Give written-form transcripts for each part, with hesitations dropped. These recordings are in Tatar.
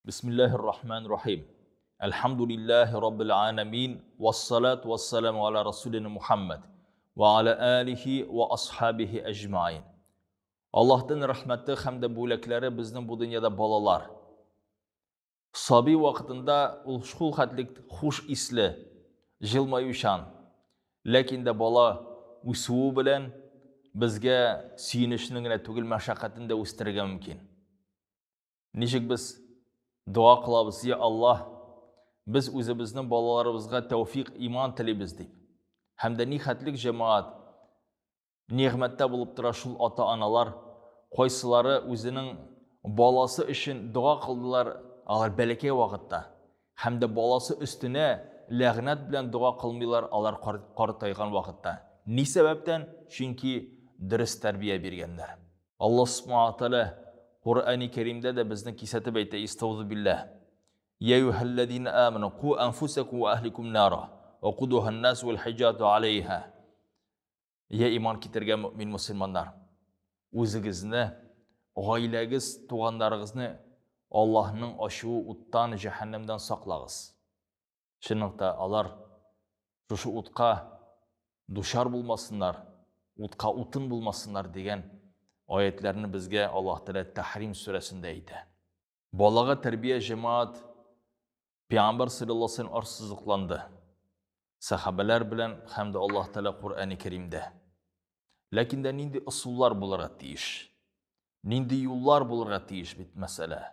Bismillahirrahmanirrahim. Elhamdülillahi Rabbil alemin. Vessalatu vesselamu ala Resulina Muhammed. Ve ala alihi ve ashabihi ecmain. Allah'tan rahmeti hem de bölekleri bizden bu dünyada balalar. Sabi vaktinde ulşkul hatlik hoş isli, jılmayuşan. Lakin de bala usuğu bilen bizge siyinişinin tugil meşakkatinde üstürge mümkün. Nişik biz dua qılabız, ya Allah, biz özümüzün balalarımızga tevfik iman tileybiz deyip. Hem de nihatlik cemaat, niğmette bulup tura şul ata-analar, qoysiları özünün balası için dua kıldılar, alar belekey vakitta. Hem de balası üstüne lağnat bilen dua kılmıyorlar, alar qartaygan vakitta. Ni sebepten? Çünkü dürüst terbiye bergenler. Allah subhanahu wa ta'ala Kur'an-ı Kerim'de de bizden kisatı beyte istağuzu billah. Ya eyyühellezine amenu ku enfusekum ve ahlikum nara ve kuduhan nas vel hicatu aleyha. Ya iman getirgen mümin Müslümanlar. Özünüzni, ailegiz, tuğanlarınızı Allah'ın aşığı uttan cehennemden saklağız. Şunlukta alar şu utqa duşar bulmasınlar, utqa utun bulmasınlar degen ayetlerini bizge Allah Teala Tahrim suresindeydi. Balağa terbiye cemaat Peygamber sallallahu aleyhi ve sellem arsızlıklandı. Sahabeler bilen hem de Allah Teala Kur'an-ı Kerim'de. Lakin de nindi usullar bulara deyiş. Nindi yollar bulara deyiş bit mesele.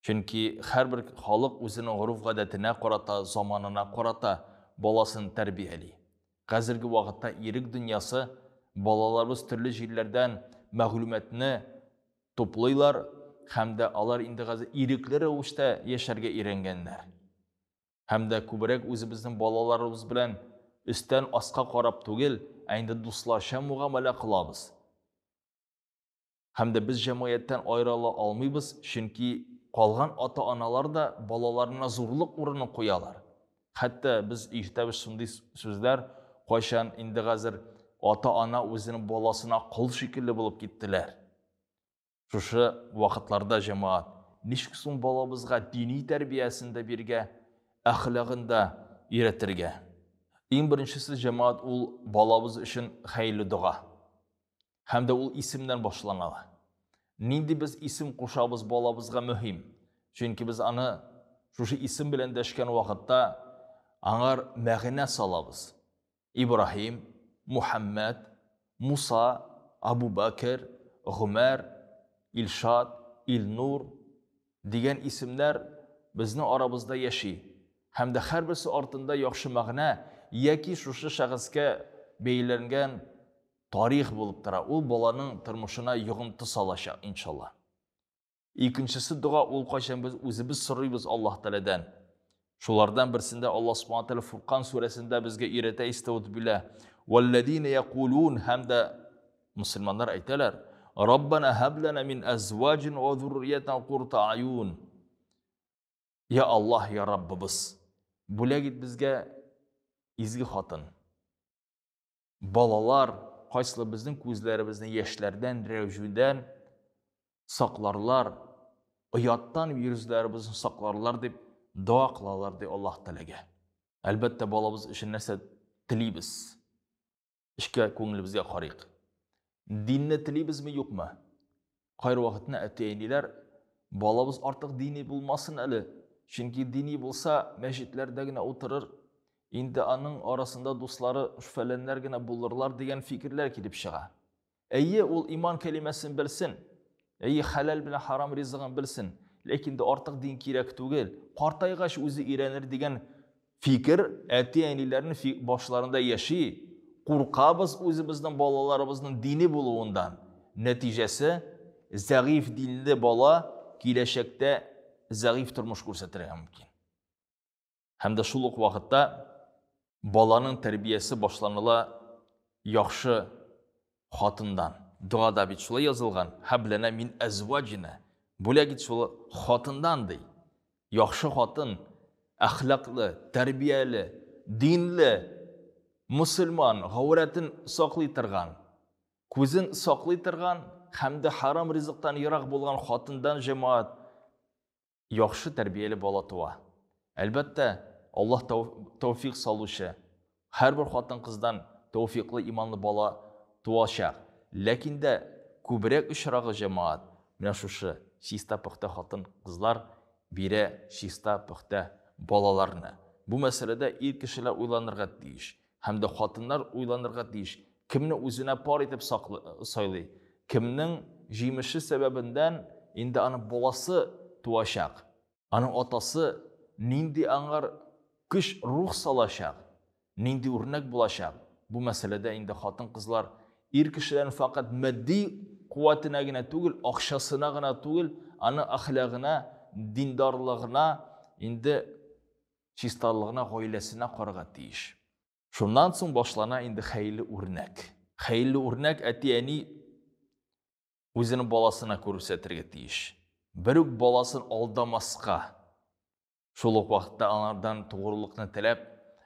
Çünkü her bir halk özünün uruf adetine qarata, zamanına qarata balasını terbiyeli. Hazırki vakitte irik dünyası balalarımız türlü yerlerden məlumatını toplayırlar, hem de alar indi gazı irikleri uçta yaşarga irengenler. Hem de kübrek özümüzün balalarımız bilen üstten asqa qarab tugil, ayında dostlaşa muamele kılabız. Hem de biz cemayetten ayrıla almayız, çünkü kalgan ata-analar da balalarına zorluk uğrunu koyalar. Hatta biz işte şimdi sözler koşan indi gazır ata-ana özünün balasına kıl şekilli bulup gittiler. Şu vakitlarda cemaat, nişkisün balamızga dini terbiyesinde birge, ahlakında iretirge. En birincisi cemaat ol balamız için hayırlı dua. Hem de ol isimden başlanalı. Nindi biz isim koşabız balamızga mühim. Çünkü biz anı şu isim bilen deşken vakitte anar məğine salabız. İbrahim, Muhammed, Musa, Abu Bakr, Ömer, İlşad, İlnur diyen isimler bizning aramızda yaşayı. Hem de her birisi ortunda yaxşı məğne, yaki şu şahısga beylengen tarih bulup tura. Ol balanın turmuşuna yığıntı salaşa inşallah. İkincisi dua ol qaşan biz özümüz sırrıyız Allah Teala'dan. Şulardan birisinde Allah subhanahu wa ta'ala Furqan suresinde bizge irete istavud billah. وَالَّذ۪ينَ يَقُولُونَ hem de Müslümanlar aytalar. Rabbana hablana min azvacin ve zurriyetten qurta ayun. Ya Allah ya Rabbimiz. Bula git bizge izgi hatın. Balalar qaysılı bizning ko'zlarimizning yaşlardan, revjudan saqlarlar. Uyattan yüzlerimizni saqlarlar deb dua qılarlar de Allah Teala'ga. Albatta balamiz için narsa tileybiz. İşke ko'nglimizga qariq. Dinni tileybizmi yo'qmi? Qayr vaqtni ataynilar balamiz ortiq dini bulmasın ali. Çünkü dini bulsa mescitlerdagina o'tirir. Endi anın arasında dostları şüphelenlergina bulurlar degan fikirler kelib çığa. Eyye ol iman kelimesini bilsin. Eyye halal bilan haram rizqini bilsin. Lekin de ortiq din kerak tugil. Qartayg'ash o'zi iranir degan fikir ataynilarning boshlarında yaşayı. Qo'rqamiz o'zimizning bolalarimizning dini bo'luvidan. Natijasi zaif dinli bola kelajakda zaif turmush ko'rsatirishi mumkin. Hem de şuluk vakitte balanın terbiyesi başlanıla yaxşı xatından. Duada bit şula yazılgan. Hablana min azvacina. Bula git şula xatından dey. Yaxşı xatın, ahlaklı, terbiyeli, dinli, Müslüman, gavretin saklaytırgan, ko'zin saklaytırgan, hem de haram rizqdan yiroq bo'lgan xatından cemaat яхшы тәрбияле бала туа. Әлбәттә, Аллах тәуфиқ салушы, һәрбер хатын-кыздан тәуфиқлы иманлы бала туачак. Ләкин дә күбрәк очрагы җәмәгать менә шушы чиста пөхтә хатын-кызлар бирә чиста пөхтә балаларны. Бу мәсьәләдә ир кешеләр уйланырга тиеш, һәм дә хатыннар уйланырга тиеш. Кемне үзенә пар итеп сайлый, кемнең җимеше сәбәбеннән инде аның баласы туачак, аның атасы нинди аңар көч рух салачак, нинди үрнәк булачак. Бу мәсьәләдә инде хатын-кызлар ир кешеләрнең фақат матди куәтенә генә түгел, акчасына гына түгел, аның әхлагына, диндарлыгына, инде чисталыгына, гаиләсенә карарга тиеш. Шуннан соң башлана инде хәйле үрнәк. Хәйле үрнәк әти-әни үзенең баласына күрсәтергә тиеш. Бер үк баласын алдамаска, шул ук вакытта алардан тугрылыкны теләп,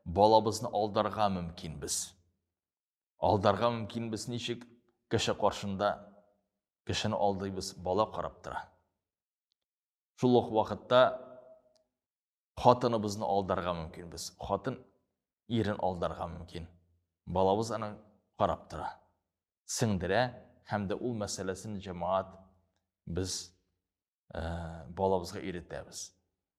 балабызны алдарга мөмкин без. Алдарга мөмкин без ничек? Кеше каршында кешене алдыйбыз, бала карап тора. Шул ук вакытта хатыныбызны алдарга мөмкин без. Хатын ирен алдарга мөмкин. Балабыз аны карап тора. Сеңдерә, һәм дә ул мәсьәләсен җәмәгать без балабызга өйрәтәбез.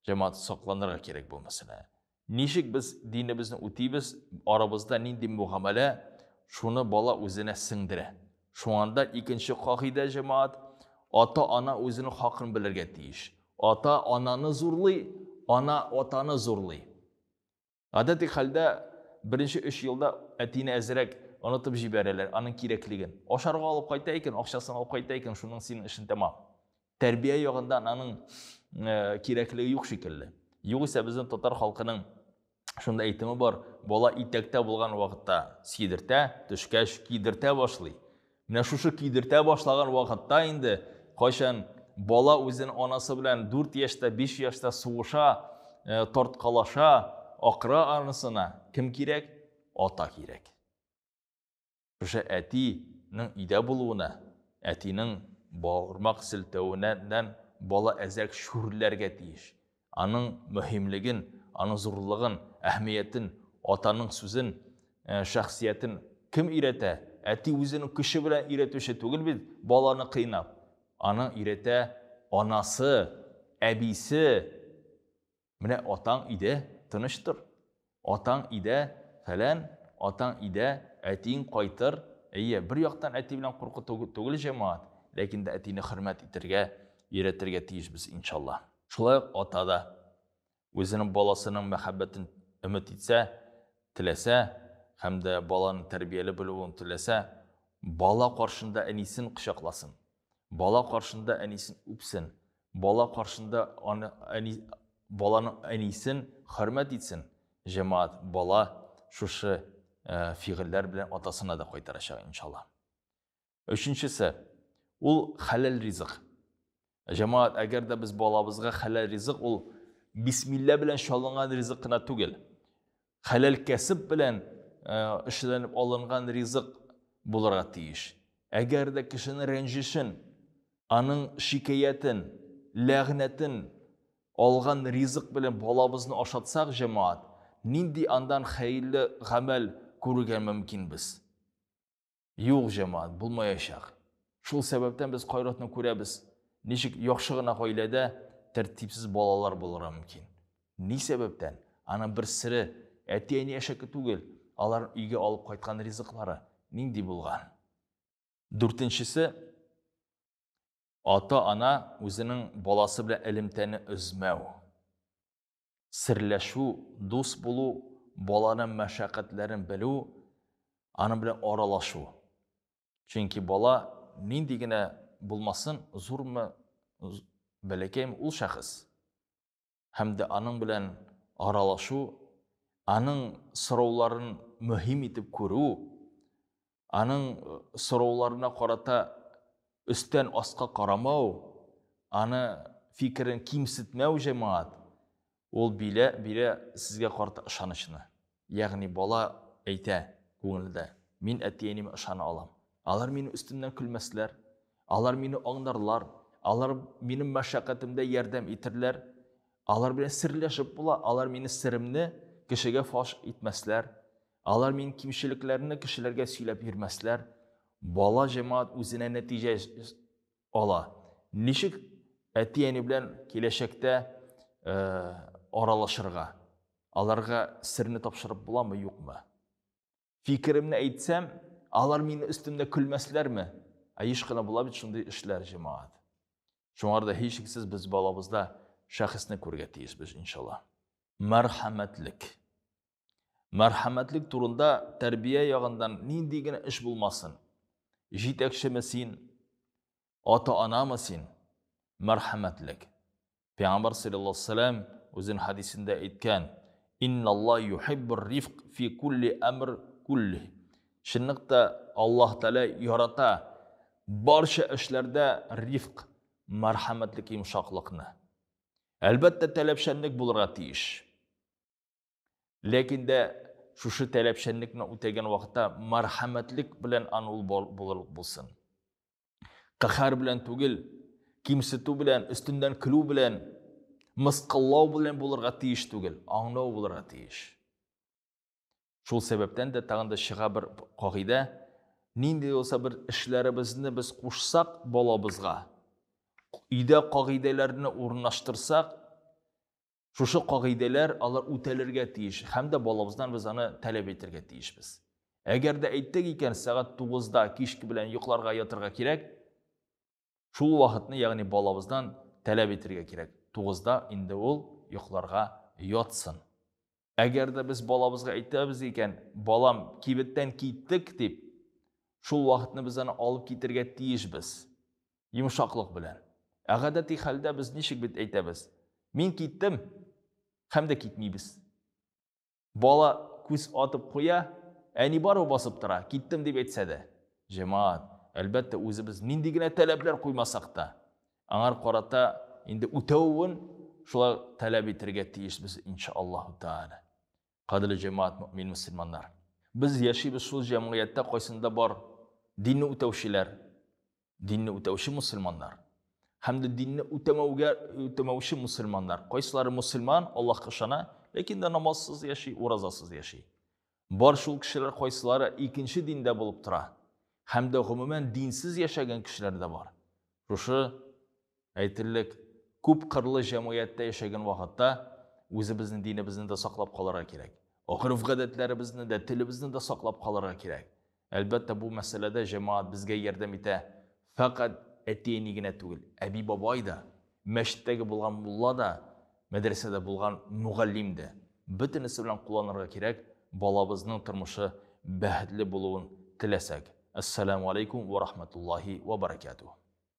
Җәмәгать сакланырга кирәк бу мәсьәлә. Ничек без динебезне үтибез, арабызда нинди мугамәлә, шуны бала үзенә сеңдерә. Шуңанда икенче кагыйдә җәмәгать, ата-ана үзенең хакын белергә тиеш. Ата-ананы зурлый, ана атаны зурлый. Гадәти хәлдә беренче 3 елда әтине әзрәк онытып җибәрәләр, аның кирәклеген. Ашарга алып кайта икән, акчасын алып кайта икән, шуның синең эшен тәмам. Тәрбия ягында аның кирәклеге юк шикелле. Югыйсә безнең татар халкының шунда әйтеме бар, бала итәктә булган вакытта сидертә, төшкәч кидертә башлый. Менә шушы кидертә башлаган вакытта инде кайчан бала үзенең анасы белән 4 яшьтә, 5 яшьтә сугыша, тарткалаша, акыра анысына кем кирәк? Ата кирәк. Шушы әтинең өйдә булуына, әтинең бармак селтәвеннән бала әзрәк шүрләргә тиеш. Аның мөһимлеген, аның зурлыгын, әһмиятен, атаның сүзен, шәхсиятен кем өйрәтә? Әти үзенең көче белән өйрәтүче түгел бит, баланы кыйнап. Аны өйрәтә анасы, әбисе. Менә атаң өйдә тыныштыр. Атаң өйдә фәлән, атаң өйдә, әтиң кайтыр. Бер яктан әти белән куркыту түгел җәмәгать, ләкин дә әтине хөрмәт итәргә, өйрәтергә тиешбез иншаллах. Шулай ата да үзенең баласының мәхәббәтен өмет итсә, теләсә, һәм дә баланың тәрбияле булуын теләсә, бала каршында әнисен кочакласын. Бала каршында әнисен үпсен. Бала каршында баланың әнисен хөрмәт итсен. Җәмәгать бала шушы фигыльләр белән атасына да кайтарачак иншаллах. Өченчесе, ул хәләл ризык. Җәмәгать, әгәр дә без балабызга хәләл ризык, ул бисмилла белән шалынган ризык кына түгел. Хәләл кәсеп белән эшләнеп алынган ризык булырга тиеш. Әгәр дә кешенең рәнҗешен, аның шикаятен, ләгънәтен алган ризык белән балабызны ашатсак җәмәгать, нинди андан хәйле гамәл күрергә мөмкин без? Юк җәмәгать, булмаячак. Шул сәбәптән без кайратны күрәбез. Ничек яхшы гына гаиләдә тәртипсез балалар булырга мөмкин. Ни сәбәптән? Аның бер сире әти-әни әшәке түгел, алар өйгә алып кайткан ризыклары нинди булган? Дүртенчесе, ата-ана үзенең баласы белән элемтәне өзмәү. Серләшү, дус булу, баланың мәшәкатьләрен белү, аның белән аралашу. Чөнки бала нинди генә булмасын, зурмы, бәләкәйме, ул шәхес. Һәм дә аның белән аралашу, аның сорауларын мөһим итеп күрү, аның сорауларына карата өстән астка карамау, аны фикерен кимсетмәү җәмәгать, ул бирә сезгә карата ышанычны. Ягъни бала әйтә күңелдә, мин әти-әниемә ышана алам. Алар мине өстемнән көлмәсләр, алар мине аңларлар, алар минем мәшәкатемдә ярдәм итерләр. Алар белән серләшеп була, алар мине сиремне кешегә фаш итмәсләр, алар минем кимчелекләрне кешеләргә сөйләп йөрмәсләр. Бала җәмәгать үзенә нәтиҗә ала. Ничек әти-әни белән киләчәктә аралашырга? Аларга сирне тапшырып буламы, юкмы? Фикеремне әйтсәм, алар мине өстемдә көлмәсләрме? Еш кына була бит шундый эшләр җәмәгать. Шуңарда һичшиксез без балабызда шәхесне күрергә тиешбез, иншалла. Мәрхәмәтлек. Мәрхәмәтлек турында тәрбия ягындан нинди генә эш булмасын. Җитәкчеме син, ата-анамы син? Мәрхәмәтлек. Пәйгамбәр саллаллаһу алейһи ва саллям үзенең хадисендә әйткән: «Инналлаһ юхиббур рифq фи кулли амр кулли». Чынлыкта Аллаһ Тәала ярата барча эшләрдә рифq, мәрхәмәтлек, йомшаклыкны. Әлбәттә, таләпчәнлек булырга тиеш. Ләкин дә шушы таләпчәнлекне үтәгән вакытта мәрхәмәтлек белән ул булсын. Каһар белән түгел, кимсетү белән, өстеннән көлү белән, мыскыллау белән булырга тиеш түгел, аңлау булырга тиеш. Шул сәбәптән дә тагын да чыга бер кагыйдә: нинди булса бер эшләребезне без кушсак балабызга, өйдә кагыйдәләрне урнаштырсак, шушы кагыйдәләр алар үтәлергә тиеш, һәм дә балабыздан без аны таләп итәргә тиешбез. Әгәр дә әйттек икән, сәгать 9-да кичке белән йокларга ятырга кирәк, шул вакытны, ягъни балабыздан таләп итәргә кирәк. 9-да инде ул йокларга ятсын. Әгәр дә без балабызга әйтәбез икән, балам, кибеттән киттек дип, шул вакытны без аны алып китәргә тиешбез. Йомшаклык белән. Гадәти хәлдә без ничек бит әйтәбез? Мин киттем, һәм дә китмибез. Бала күз атып куя, әни бару басып тора, киттем дип әйтсә дә. Җәмәгать, әлбәттә үзебез нинди генә таләпләр куймасак та, аңар карата инде үтәвен шулай таләп итәргә тиешбез, иншаллаһу тәала. Кадерле җәмәгать, мөэмин мөселманнар. Без яшибез шул җәмгыятьтә, кайсында бар динне үтәүчеләр, динне үтәүче мөселманнар. Һәм дә динне үтәмәүче мөселманнар. Кайсылары мөселман, Аллаһка ышана, ләкин дә намазсыз яши, уразасыз яши. Бар шул кешеләр кайсылары икенче диндә булып тора. Һәм дә гомумән динсез яшәгән кешеләр дә бар. Шушы әйтерлек күп кырлы җәмгыятьтә яшәгән вакытта үзебезнең динебезне дә саклап калырга кирәк. Гырыф-гадәтләребезне дә, телебезне дә саклап калырга кирәк. Әлбәттә, бу мәсьәләдә җәмәгать безгә ярдәм итә. Фақат әти-әни генә түгел, әби бабай да, мәчеттәге булган мулла да, мәдрәсәдә булган мугаллим дә. Бөтенесе белән кулланырга кирәк, балабызның тормышы бәхетле булуын теләсәк. Ассаламу алейкум ва рахматуллахи ва баракатух.